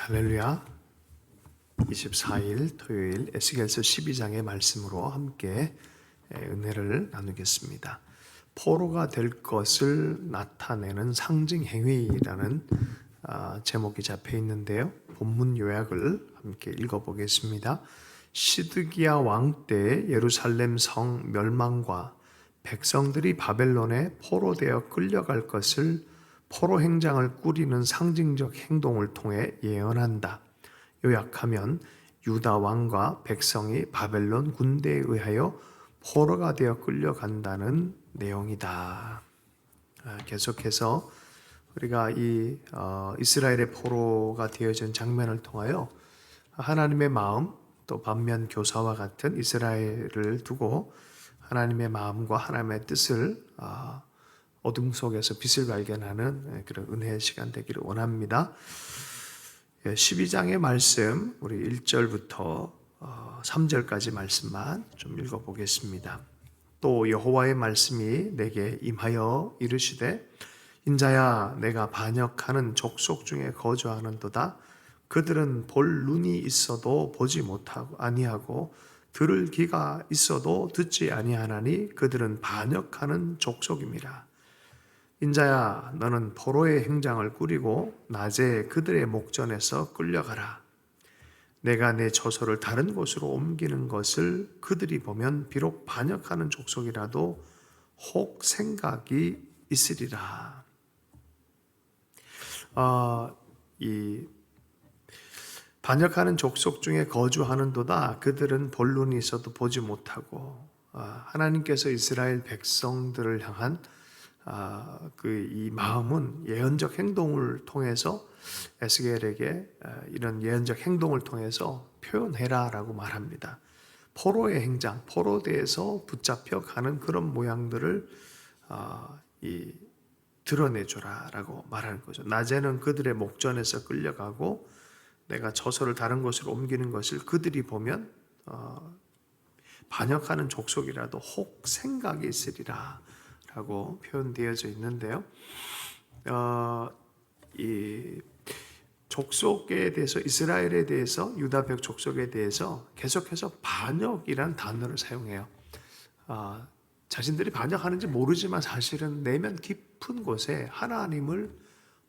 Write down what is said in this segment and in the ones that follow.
할렐루야. 24일 토요일 에스겔서 12장의 말씀으로 함께 은혜를 나누겠습니다. 포로가 될 것을 나타내는 상징 행위라는 제목이 잡혀 있는데요. 본문 요약을 함께 읽어보겠습니다. 시드기야 왕 때 예루살렘 성 멸망과 백성들이 바벨론에 포로되어 끌려갈 것을 포로 행장을 꾸리는 상징적 행동을 통해 예언한다. 요약하면 유다 왕과 백성이 바벨론 군대에 의하여 포로가 되어 끌려간다는 내용이다. 계속해서 우리가 이 이스라엘의 포로가 되어진 장면을 통하여 하나님의 마음, 또 반면 교사와 같은 이스라엘을 두고 하나님의 마음과 하나님의 뜻을 어둠 속에서 빛을 발견하는 그런 은혜의 시간 되기를 원합니다. 12장의 말씀, 우리 1절부터 3절까지 말씀만 좀 읽어보겠습니다. 또 여호와의 말씀이 내게 임하여 이르시되 인자야, 내가 반역하는 족속 중에 거주하는도다. 그들은 볼 눈이 있어도 보지 못하고 아니하고 들을 귀가 있어도 듣지 아니하나니 그들은 반역하는 족속임이라. 인자야, 너는 포로의 행장을 꾸리고 낮에 그들의 목전에서 끌려가라. 내가 내 처소를 다른 곳으로 옮기는 것을 그들이 보면 비록 반역하는 족속이라도 혹 생각이 있으리라. 이 반역하는 족속 중에 거주하는도다. 그들은 볼 눈이 있어도 보지 못하고 하나님께서 이스라엘 백성들을 향한 이 마음은 예언적 행동을 통해서 에스겔에게 이런 예언적 행동을 통해서 표현해라라고 말합니다. 포로의 행장, 포로대에서 붙잡혀 가는 그런 모양들을 드러내줘라라고 말하는 거죠. 낮에는 그들의 목전에서 끌려가고 내가 저서를 다른 곳으로 옮기는 것을 그들이 보면 반역하는 족속이라도 혹 생각이 있으리라 라고 표현되어져 있는데요. 이 족속에 대해서, 이스라엘에 대해서, 유다백 족속에 대해서 계속해서 반역이란 단어를 사용해요. 자신들이 반역하는지 모르지만 사실은 내면 깊은 곳에 하나님을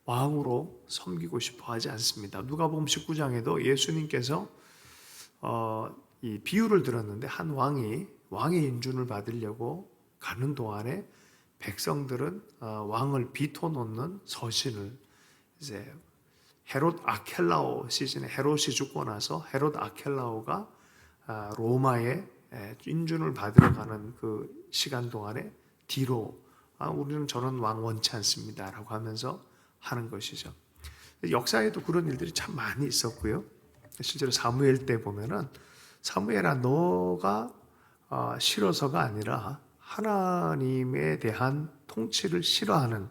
왕으로 섬기고 싶어 하지 않습니다. 누가복음 19장에도 예수님께서 이 비유를 들었는데 한 왕이 왕의 인준을 받으려고 가는 동안에 백성들은 왕을 비토놓는 서신을 이제 헤롯 아켈라오 시즌에 헤롯이 죽고 나서 헤롯 아켈라오가 로마에 인준을 받으러 가는 그 시간 동안에 뒤로 우리는 저런 왕 원치 않습니다 라고 하면서 하는 것이죠. 역사에도 그런 일들이 참 많이 있었고요. 실제로 사무엘 때 보면은 사무엘아, 너가 싫어서가 아니라 하나님에 대한 통치를 싫어하는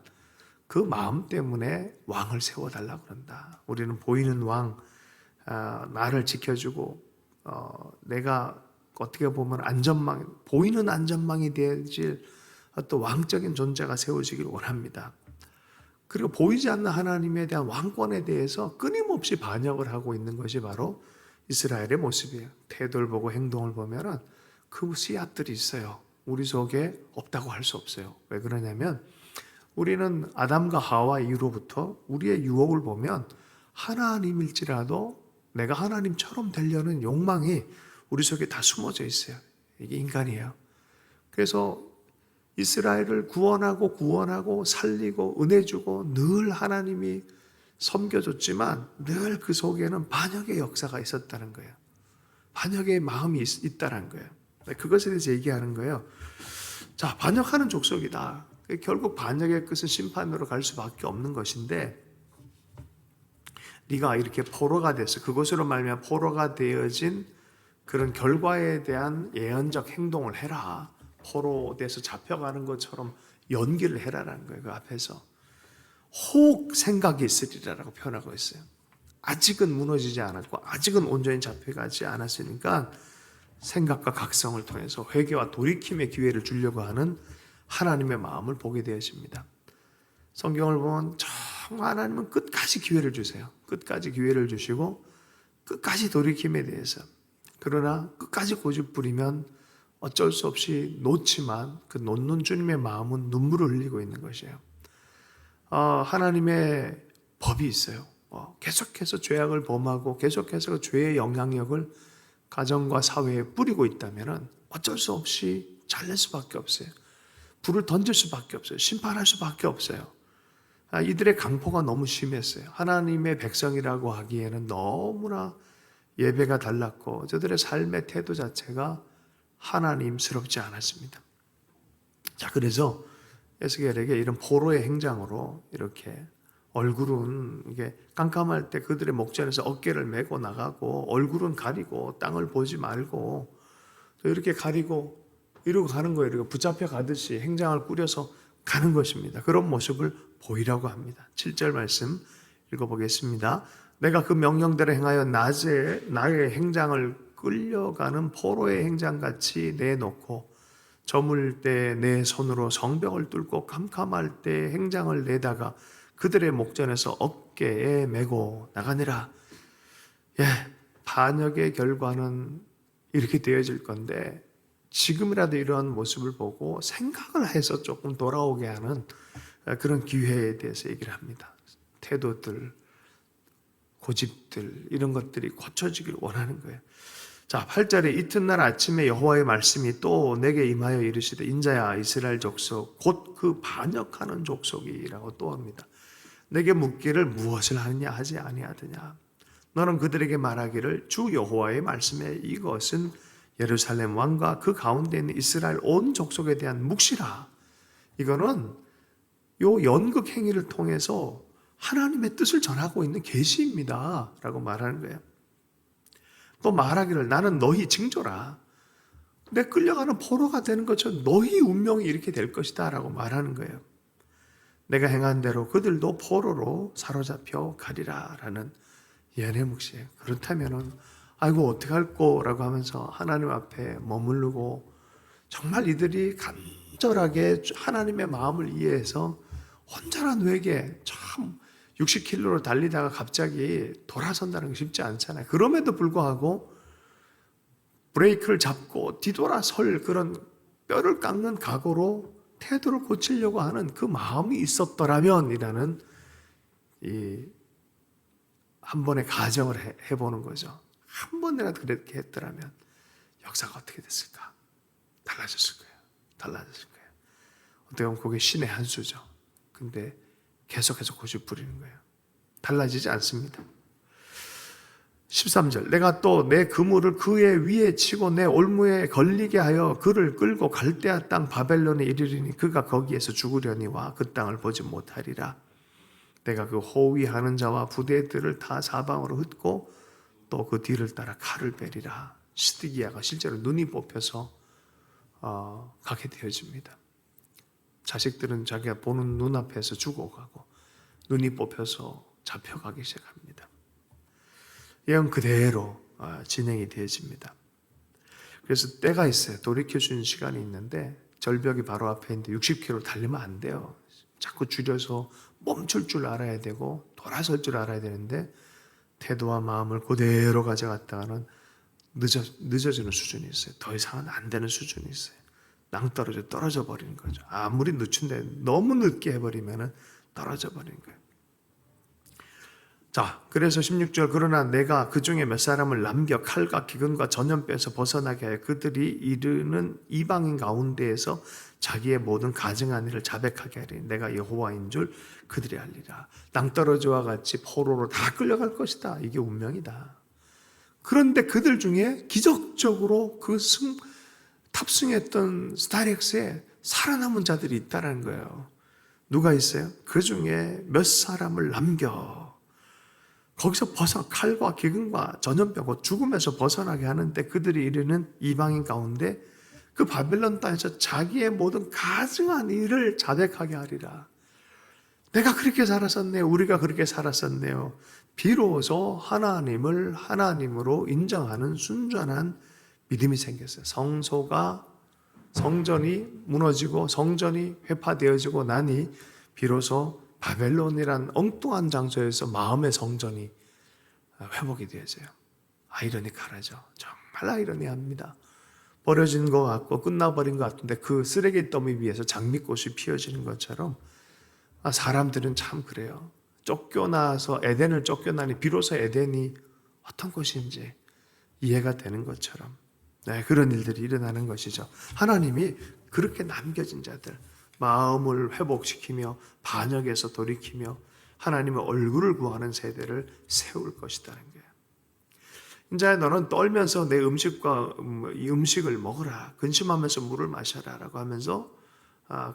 그 마음 때문에 왕을 세워달라고 그런다. 우리는 보이는 왕, 나를 지켜주고 내가 어떻게 보면 보이는 안전망이 되어질 또 왕적인 존재가 세워지길 원합니다. 그리고 보이지 않는 하나님에 대한 왕권에 대해서 끊임없이 반역을 하고 있는 것이 바로 이스라엘의 모습이에요. 태도를 보고 행동을 보면은 그 씨앗들이 있어요. 우리 속에 없다고 할 수 없어요. 왜 그러냐면 우리는 아담과 하와 이후로부터 우리의 유혹을 보면 하나님일지라도 내가 하나님처럼 되려는 욕망이 우리 속에 다 숨어져 있어요. 이게 인간이에요. 그래서 이스라엘을 구원하고 살리고 은혜 주고 늘 하나님이 섬겨줬지만 늘 그 속에는 반역의 역사가 있었다는 거예요. 반역의 마음이 있다는 거예요. 그것에 대해서 얘기하는 거예요. 자, 반역하는 족속이다. 결국 반역의 끝은 심판으로 갈 수밖에 없는 것인데 네가 이렇게 포로가 돼서 그것으로 말미암아 포로가 되어진 그런 결과에 대한 예언적 행동을 해라. 포로돼서 잡혀가는 것처럼 연기를 해라라는 거예요. 그 앞에서 혹 생각이 있으리라라고 표현하고 있어요. 아직은 무너지지 않았고 아직은 온전히 잡혀가지 않았으니까 생각과 각성을 통해서 회개와 돌이킴의 기회를 주려고 하는 하나님의 마음을 보게 되어집니다. 성경을 보면 정말 하나님은 끝까지 기회를 주세요. 끝까지 기회를 주시고 끝까지 돌이킴에 대해서, 그러나 끝까지 고집부리면 어쩔 수 없이 놓지만 그 놓는 주님의 마음은 눈물을 흘리고 있는 것이에요. 하나님의 법이 있어요. 계속해서 죄악을 범하고 계속해서 그 죄의 영향력을 가정과 사회에 뿌리고 있다면 어쩔 수 없이 잘릴 수밖에 없어요. 불을 던질 수밖에 없어요. 심판할 수밖에 없어요. 이들의 강포가 너무 심했어요. 하나님의 백성이라고 하기에는 너무나 예배가 달랐고 저들의 삶의 태도 자체가 하나님스럽지 않았습니다. 자, 그래서 에스겔에게 이런 포로의 행장으로 이렇게 얼굴은 이게 깜깜할 때 그들의 목전에서 어깨를 메고 나가고 얼굴은 가리고 땅을 보지 말고 또 이렇게 가리고 이러고 가는 거예요. 이렇게 붙잡혀 가듯이 행장을 꾸려서 가는 것입니다. 그런 모습을 보이라고 합니다. 7절 말씀 읽어보겠습니다. 내가 그 명령대로 행하여 낮에 나의 행장을 끌려가는 포로의 행장같이 내놓고 저물 때 내 손으로 성벽을 뚫고 캄캄할 때 행장을 내다가 그들의 목전에서 어깨에 메고 나가니라. 반역의 결과는 이렇게 되어질 건데 지금이라도 이러한 모습을 보고 생각을 해서 조금 돌아오게 하는 그런 기회에 대해서 얘기를 합니다. 태도들, 고집들 이런 것들이 고쳐지길 원하는 거예요. 자, 8절에 이튿날 아침에 여호와의 말씀이 또 내게 임하여 이르시되 인자야 이스라엘 족속 곧 그 반역하는 족속이라고 또 합니다. 내게 묻기를 무엇을 하느냐 하지 아니하느냐. 너는 그들에게 말하기를 주 여호와의 말씀에 이것은 예루살렘 왕과 그 가운데 있는 이스라엘 온 족속에 대한 묵시라. 이거는 요 연극 행위를 통해서 하나님의 뜻을 전하고 있는 계시입니다 라고 말하는 거예요. 또 말하기를 나는 너희 징조라. 내 끌려가는 포로가 되는 것처럼 너희 운명이 이렇게 될 것이다 라고 말하는 거예요. 내가 행한 대로 그들도 포로로 사로잡혀 가리라 라는 예언의 묵시예요. 그렇다면은 아이고 어떡할 거라고 하면서 하나님 앞에 머무르고 정말 이들이 간절하게 하나님의 마음을 이해해서 혼자란 외계 참 60km로 달리다가 갑자기 돌아선다는 게 쉽지 않잖아요. 그럼에도 불구하고 브레이크를 잡고 뒤돌아설 그런 뼈를 깎는 각오로 태도를 고치려고 하는 그 마음이 있었더라면 이라는 한 번의 가정을 해보는 거죠. 한 번이라도 그렇게 했더라면 역사가 어떻게 됐을까? 달라졌을 거예요. 달라졌을 거예요. 어떻게 보면 그게 신의 한 수죠. 근데 계속해서 고집 부리는 거예요. 달라지지 않습니다. 13절 내가 또 내 그물을 그의 위에 치고 내 올무에 걸리게 하여 그를 끌고 갈대아 땅 바벨론에 이르리니 그가 거기에서 죽으려니와 그 땅을 보지 못하리라. 내가 그 호위하는 자와 부대들을 다 사방으로 흩고 또 그 뒤를 따라 칼을 베리라. 시드기야가 실제로 눈이 뽑혀서 가게 되어집니다. 자식들은 자기가 보는 눈앞에서 죽어가고 눈이 뽑혀서 잡혀가기 시작합니다. 예언 그대로 진행이 되어집니다. 그래서 때가 있어요. 돌이켜주는 시간이 있는데 절벽이 바로 앞에 있는데 60km 달리면 안 돼요. 자꾸 줄여서 멈출 줄 알아야 되고 돌아설 줄 알아야 되는데 태도와 마음을 그대로 가져갔다가는 늦어지는 수준이 있어요. 더 이상은 안 되는 수준이 있어요. 낭떠러져 떨어져 버리는 거죠. 아무리 늦춘데 너무 늦게 해버리면 떨어져 버리는 거예요. 자, 그래서 16절 그러나 내가 그 중에 몇 사람을 남겨 칼과 기근과 전염병에서 벗어나게 하여 그들이 이르는 이방인 가운데에서 자기의 모든 가증한 일을 자백하게 하리니 내가 여호와인 줄 그들이 알리라. 낭떠러지와 같이 포로로 다 끌려갈 것이다. 이게 운명이다. 그런데 그들 중에 기적적으로 탑승했던 스타렉스에 살아남은 자들이 있다는 거예요. 누가 있어요? 그 중에 몇 사람을 남겨 거기서 칼과 기근과 전염병과 죽음에서 벗어나게 하는데 그들이 이르는 이방인 가운데 그 바벨론 땅에서 자기의 모든 가증한 일을 자백하게 하리라. 내가 그렇게 살았었네요. 우리가 그렇게 살았었네요. 비로소 하나님을 하나님으로 인정하는 순전한 믿음이 생겼어요. 성전이 무너지고 성전이 회파되어지고 나니 비로소 바벨론이란 엉뚱한 장소에서 마음의 성전이 회복이 되어져요. 아이러니컬하죠. 정말 아이러니합니다. 버려진 것 같고 끝나버린 것 같은데 그 쓰레기 더미 위에서 장미꽃이 피어지는 것처럼 사람들은 참 그래요. 쫓겨나서 에덴을 쫓겨나니 비로소 에덴이 어떤 곳인지 이해가 되는 것처럼 그런 일들이 일어나는 것이죠. 하나님이 그렇게 남겨진 자들 마음을 회복시키며 반역에서 돌이키며 하나님의 얼굴을 구하는 세대를 세울 것이라는 거예요. 이제 너는 떨면서 내 음식과 이 음식을 먹으라. 근심하면서 물을 마셔라 라고 하면서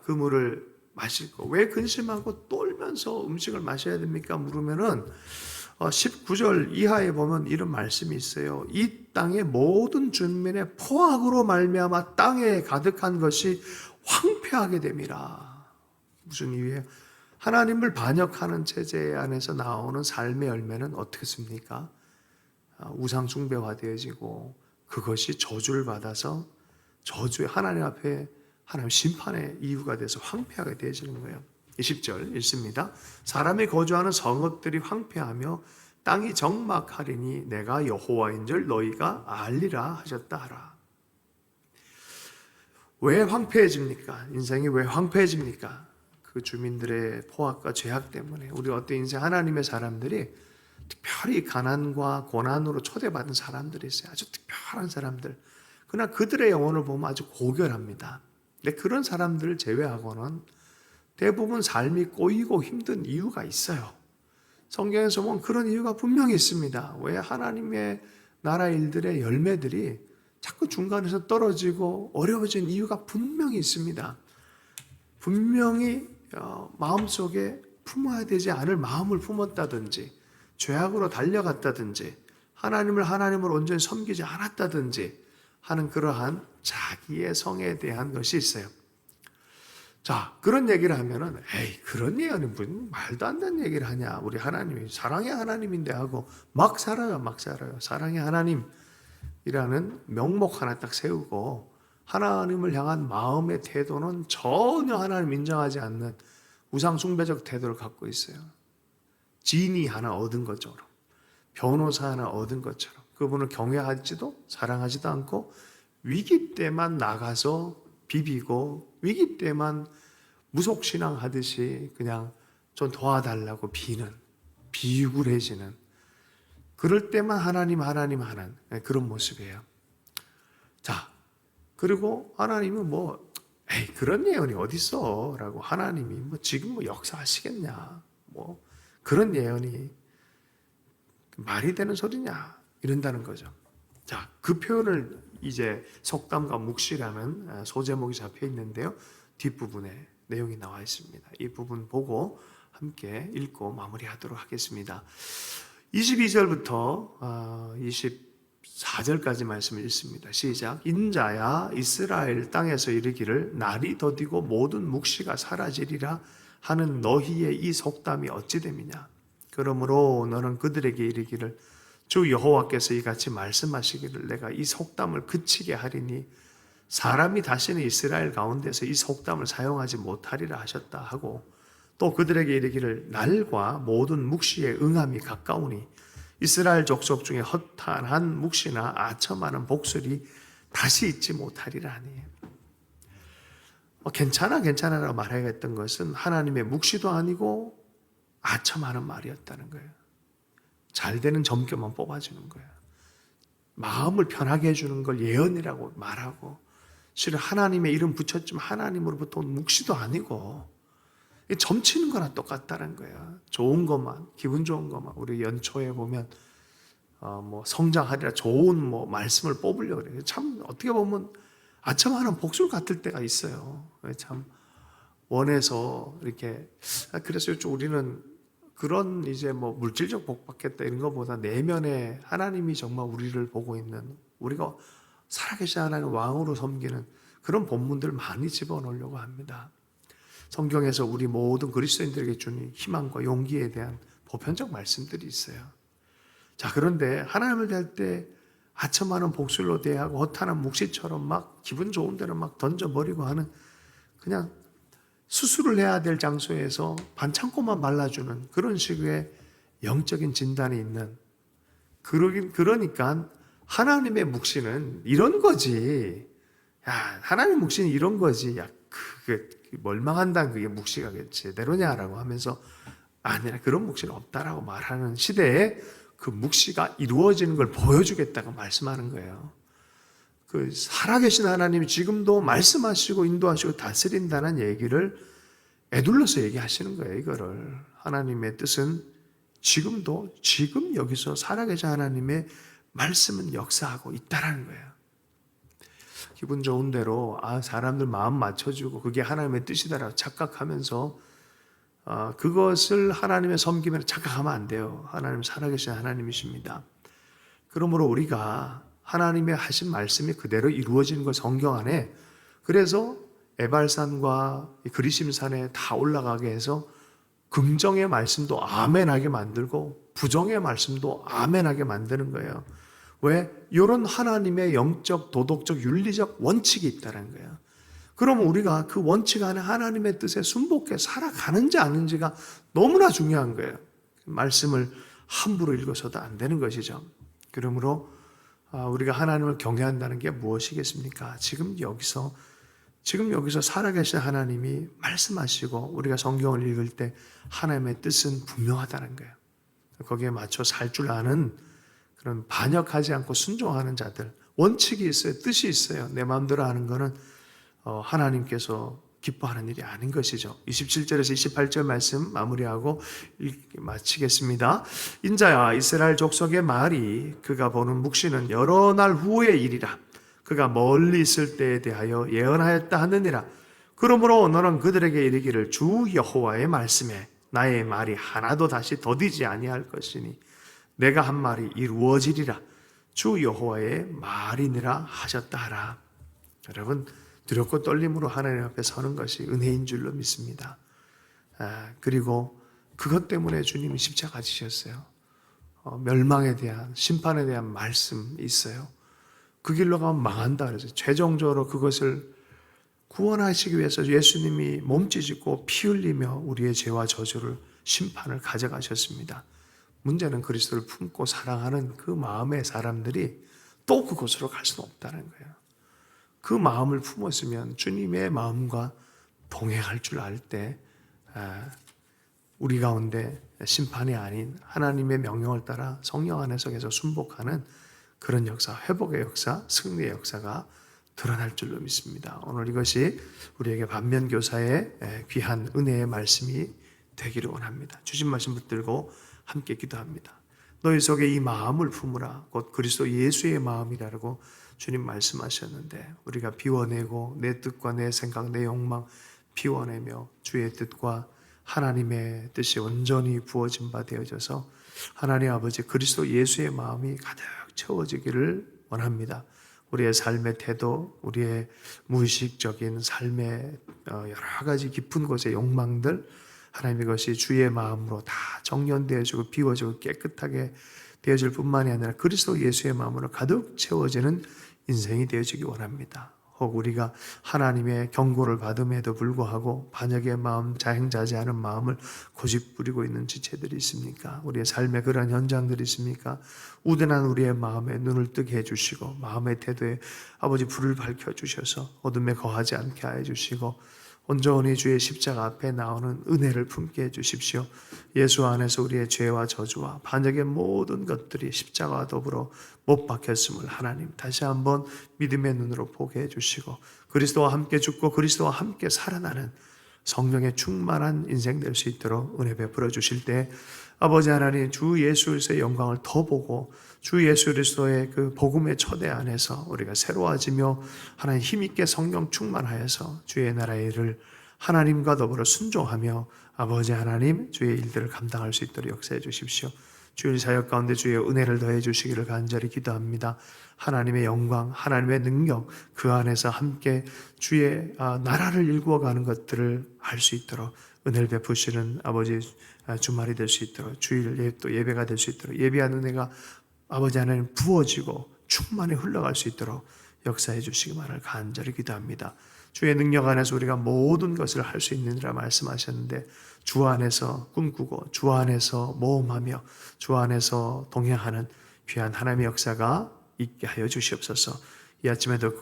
그 물을 마실 거. 왜 근심하고 떨면서 음식을 마셔야 됩니까? 물으면은 19절 이하에 보면 이런 말씀이 있어요. 이 땅의 모든 주민의 포악으로 말미암아 땅에 가득한 것이 황폐하게 됨이라. 무슨 이유예요? 하나님을 반역하는 체제 안에서 나오는 삶의 열매는 어떻겠습니까? 우상 숭배화되어지고 그것이 저주를 받아서 저주의 하나님 앞에 하나님 심판의 이유가 돼서 황폐하게 되어지는 거예요. 20절 읽습니다. 사람이 거주하는 성읍들이 황폐하며 땅이 적막하리니 내가 여호와인 줄 너희가 알리라 하셨다 하라. 왜 황폐해집니까? 인생이 왜 황폐해집니까? 그 주민들의 포악과 죄악 때문에 우리 어떤 인생 하나님의 사람들이 특별히 가난과 고난으로 초대받은 사람들이 있어요. 아주 특별한 사람들. 그러나 그들의 영혼을 보면 아주 고결합니다. 근데 그런 사람들을 제외하고는 대부분 삶이 꼬이고 힘든 이유가 있어요. 성경에서 보면 그런 이유가 분명히 있습니다. 왜 하나님의 나라 일들의 열매들이 자꾸 중간에서 떨어지고 어려워진 이유가 분명히 있습니다. 분명히 마음속에 품어야 되지 않을 마음을 품었다든지 죄악으로 달려갔다든지 하나님을 온전히 섬기지 않았다든지 하는 그러한 자기의 성에 대한 것이 있어요. 자, 그런 얘기를 하면은 에이 그런 예언은 무슨 말도 안 되는 얘기를 하냐. 우리 하나님이 사랑의 하나님인데 하고 막 살아요. 사랑의 하나님이라는 명목 하나 딱 세우고 하나님을 향한 마음의 태도는 전혀 하나님 인정하지 않는 우상숭배적 태도를 갖고 있어요. 지니 하나 얻은 것처럼 변호사 하나 얻은 것처럼 그분을 경외하지도 사랑하지도 않고 위기 때만 나가서 비비고 위기 때만 무속신앙하듯이 그냥 좀 도와달라고 비는 비굴해지는 그럴 때만 하나님 하는 그런 모습이에요. 자, 그리고 하나님은 에이 그런 예언이 어딨어 라고 하나님이 지금 역사하시겠냐 그런 예언이 말이 되는 소리냐 이런다는 거죠. 자, 그 표현을 이제 속담과 묵시라는 소제목이 잡혀 있는데요. 뒷부분에 내용이 나와 있습니다. 이 부분 보고 함께 읽고 마무리하도록 하겠습니다. 22절부터 24절까지 말씀을 읽습니다. 시작. 인자야 이스라엘 땅에서 이르기를 날이 더디고 모든 묵시가 사라지리라 하는 너희의 이 속담이 어찌 됨이냐. 그러므로 너는 그들에게 이르기를 주 여호와께서 이같이 말씀하시기를 내가 이 속담을 그치게 하리니 사람이 다시는 이스라엘 가운데서 이 속담을 사용하지 못하리라 하셨다 하고 또 그들에게 이르기를 날과 모든 묵시의 응함이 가까우니 이스라엘 족속 중에 허탄한 묵시나 아첨하는 복술이 다시 있지 못하리라 하니 괜찮아라고 말하겠던 것은 하나님의 묵시도 아니고 아첨하는 말이었다는 거예요. 잘 되는 점괘만 뽑아주는 거예요. 마음을 편하게 해주는 걸 예언이라고 말하고 실은 하나님의 이름 붙였지만 하나님으로부터 온 묵시도 아니고 점치는 거나 똑같다는 거예요. 좋은 것만 기분 좋은 것만 우리 연초에 보면 성장하리라 좋은 말씀을 뽑으려고 그래요. 참 어떻게 보면 아첨하는 복술 같을 때가 있어요. 참 원해서 이렇게 그래서 우리는 그런 이제 물질적 복 받겠다 이런 것보다 내면에 하나님이 정말 우리를 보고 있는 우리가 살아계신 하나님 왕으로 섬기는 그런 본문들 많이 집어넣으려고 합니다. 성경에서 우리 모든 그리스도인들에게 주는 희망과 용기에 대한 보편적 말씀들이 있어요. 자, 그런데 하나님을 대할 때 아첨하는 복술로 대하고 허탄한 묵시처럼 막 기분 좋은 데는 막 던져버리고 하는 그냥 수술을 해야 될 장소에서 반창고만 발라주는 그런 식의 영적인 진단이 있는 그러니까 하나님의 묵시는 이런 거지. 야, 하나님의 묵시는 이런 거지. 야, 그게 멀망한다는 그게 묵시가 제대로냐라고 하면서 아니라 그런 묵시는 없다라고 말하는 시대에 그 묵시가 이루어지는 걸 보여주겠다고 말씀하는 거예요. 그 살아계신 하나님이 지금도 말씀하시고 인도하시고 다스린다는 얘기를 애둘러서 얘기하시는 거예요. 이거를 하나님의 뜻은 지금도 지금 여기서 살아계신 하나님의 말씀은 역사하고 있다라는 거예요. 기분 좋은 대로 사람들 마음 맞춰주고 그게 하나님의 뜻이다라고 착각하면서 그것을 하나님의 섬김에 착각하면 안 돼요. 하나님 살아계신 하나님이십니다. 그러므로 우리가 하나님의 하신 말씀이 그대로 이루어지는 것 성경 안에 그래서 에발산과 그리심산에 다 올라가게 해서 긍정의 말씀도 아멘하게 만들고 부정의 말씀도 아멘하게 만드는 거예요. 왜? 이런 하나님의 영적, 도덕적, 윤리적 원칙이 있다는 거예요. 그럼 우리가 그 원칙 안에 하나님의 뜻에 순복해 살아가는지 아닌지가 너무나 중요한 거예요. 말씀을 함부로 읽어서도 안 되는 것이죠. 그러므로 우리가 하나님을 경외한다는 게 무엇이겠습니까? 지금 여기서 살아계신 하나님이 말씀하시고 우리가 성경을 읽을 때 하나님의 뜻은 분명하다는 거예요. 거기에 맞춰 살 줄 아는 그런 반역하지 않고 순종하는 자들, 원칙이 있어요. 뜻이 있어요. 내 마음대로 하는 거는 하나님께서 기뻐하는 일이 아닌 것이죠. 27절에서 28절 말씀 마무리하고 마치겠습니다. 인자야 이스라엘 족속의 말이 그가 보는 묵시는 여러 날 후의 일이라. 그가 멀리 있을 때에 대하여 예언하였다 하느니라. 그러므로 너는 그들에게 이르기를 주 여호와의 말씀에 나의 말이 하나도 다시 더디지 아니할 것이니 내가 한 말이 이루어지리라. 주 여호와의 말이니라 하셨다 하라. 여러분 두렵고 떨림으로 하나님 앞에 서는 것이 은혜인 줄로 믿습니다. 그리고 그것 때문에 주님이 십자가 지셨어요. 멸망에 대한 심판에 대한 말씀이 있어요. 그 길로 가면 망한다 그래서 최종적으로 그것을 구원하시기 위해서 예수님이 몸짓고 피 흘리며 우리의 죄와 저주를 심판을 가져가셨습니다. 문제는 그리스도를 품고 사랑하는 그 마음의 사람들이 또 그곳으로 갈 수는 없다는 거예요. 그 마음을 품었으면 주님의 마음과 동행할 줄 알 때 우리 가운데 심판이 아닌 하나님의 명령을 따라 성령 안에서 계속 순복하는 그런 역사, 회복의 역사, 승리의 역사가 드러날 줄로 믿습니다. 오늘 이것이 우리에게 반면교사의 귀한 은혜의 말씀이 되기를 원합니다. 주신 말씀 붙들고 함께 기도합니다. 너희 속에 이 마음을 품으라. 곧 그리스도 예수의 마음이라고 주님 말씀하셨는데 우리가 비워내고 내 뜻과 내 생각, 내 욕망 비워내며 주의 뜻과 하나님의 뜻이 온전히 부어진 바 되어져서 하나님 아버지 그리스도 예수의 마음이 가득 채워지기를 원합니다. 우리의 삶의 태도, 우리의 무의식적인 삶의 여러 가지 깊은 곳의 욕망들 하나님 이것이 주의 마음으로 다 정련되어지고 비워지고 깨끗하게 되어질 뿐만이 아니라 그리스도 예수의 마음으로 가득 채워지는 인생이 되어지기 원합니다. 혹 우리가 하나님의 경고를 받음에도 불구하고 반역의 마음, 자행자제하는 마음을 고집부리고 있는 지체들이 있습니까? 우리의 삶에 그러한 현장들이 있습니까? 우둔한 우리의 마음에 눈을 뜨게 해주시고 마음의 태도에 아버지 불을 밝혀주셔서 어둠에 거하지 않게 하여 주시고 온전히 주의 십자가 앞에 나오는 은혜를 품게 해주십시오. 예수 안에서 우리의 죄와 저주와 반역의 모든 것들이 십자가와 더불어 못 박혔음을 하나님 다시 한번 믿음의 눈으로 보게 해주시고 그리스도와 함께 죽고 그리스도와 함께 살아나는 성령의 충만한 인생 될 수 있도록 은혜 베풀어 주실 때 아버지 하나님 주 예수 그리스도의 영광을 더 보고 주 예수 그리스도의 그 복음의 초대 안에서 우리가 새로워지며 하나님 힘있게 성령 충만하여서 주의 나라의 일을 하나님과 더불어 순종하며 아버지 하나님 주의 일들을 감당할 수 있도록 역사해 주십시오. 주의 사역 가운데 주의 은혜를 더해 주시기를 간절히 기도합니다. 하나님의 영광, 하나님의 능력 그 안에서 함께 주의 나라를 일구어가는 것들을 알 수 있도록 은혜를 베푸시는 아버지 주말이 될 수 있도록 주일 또 예배가 될 수 있도록 예배한 은혜가 아버지 하나님 부어지고 충만히 흘러갈 수 있도록 역사해 주시기만을 간절히 기도합니다. 주의 능력 안에서 우리가 모든 것을 할 수 있느니라 말씀하셨는데 주 안에서 꿈꾸고 주 안에서 모험하며 주 안에서 동행하는 귀한 하나님의 역사가 있게 하여 주시옵소서. 이 아침에도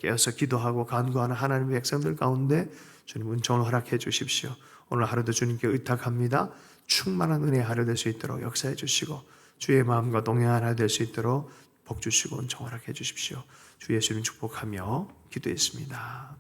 깨어서 기도하고 간구하는 하나님의 백성들 가운데 주님 은총을 허락해 주십시오. 오늘 하루도 주님께 의탁합니다. 충만한 은혜의 하루 될 수 있도록 역사해 주시고 주의 마음과 동행하는 하루 될 수 있도록 복 주시고 은총 허락해 주십시오. 주 예수님 축복하며 기도했습니다.